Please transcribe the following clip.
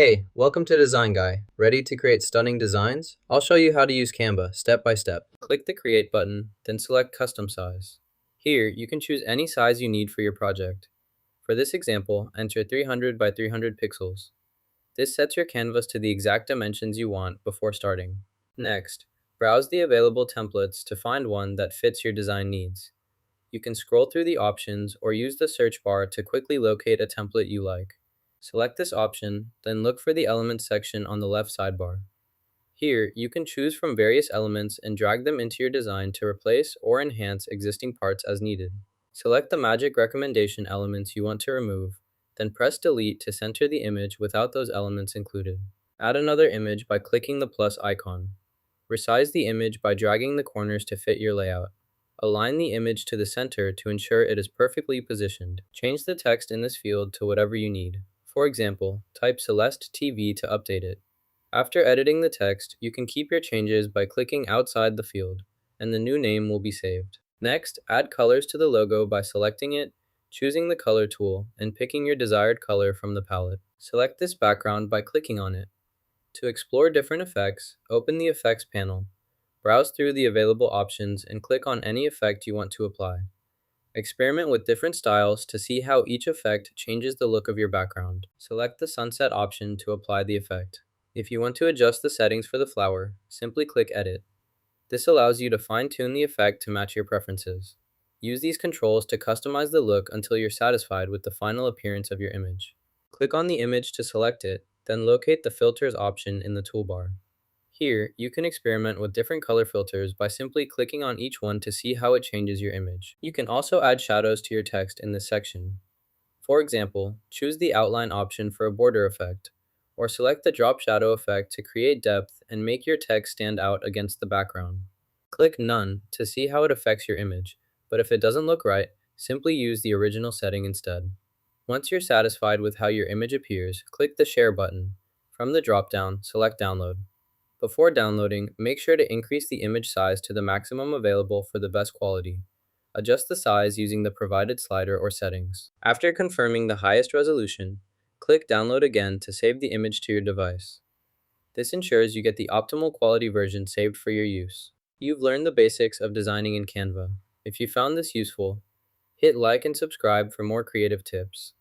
Hey, welcome to Design Guy. Ready to create stunning designs? I'll show you how to use Canva step by step. Click the Create button, then select Custom Size. Here, you can choose any size you need for your project. For this example, enter 300 by 300 pixels. This sets your canvas to the exact dimensions you want before starting. Next, browse the available templates to find one that fits your design needs. You can scroll through the options or use the search bar to quickly locate a template you like. Select this option, then look for the Elements section on the left sidebar. Here, you can choose from various elements and drag them into your design to replace or enhance existing parts as needed. Select the magic recommendation elements you want to remove, then press Delete to center the image without those elements included. Add another image by clicking the plus icon. Resize the image by dragging the corners to fit your layout. Align the image to the center to ensure it is perfectly positioned. Change the text in this field to whatever you need. For example, type Celeste TV to update it. After editing the text, you can keep your changes by clicking outside the field, and the new name will be saved. Next, add colors to the logo by selecting it, choosing the color tool, and picking your desired color from the palette. Select this background by clicking on it. To explore different effects, open the Effects panel. Browse through the available options and click on any effect you want to apply. Experiment with different styles to see how each effect changes the look of your background. Select the sunset option to apply the effect. If you want to adjust the settings for the flower, simply click Edit. This allows you to fine-tune the effect to match your preferences. Use these controls to customize the look until you're satisfied with the final appearance of your image. Click on the image to select it, then locate the Filters option in the toolbar. Here, you can experiment with different color filters by simply clicking on each one to see how it changes your image. You can also add shadows to your text in this section. For example, choose the outline option for a border effect, or select the drop shadow effect to create depth and make your text stand out against the background. Click None to see how it affects your image, but if it doesn't look right, simply use the original setting instead. Once you're satisfied with how your image appears, click the Share button. From the drop-down, select Download. Before downloading, make sure to increase the image size to the maximum available for the best quality. Adjust the size using the provided slider or settings. After confirming the highest resolution, click Download again to save the image to your device. This ensures you get the optimal quality version saved for your use. You've learned the basics of designing in Canva. If you found this useful, hit like and subscribe for more creative tips.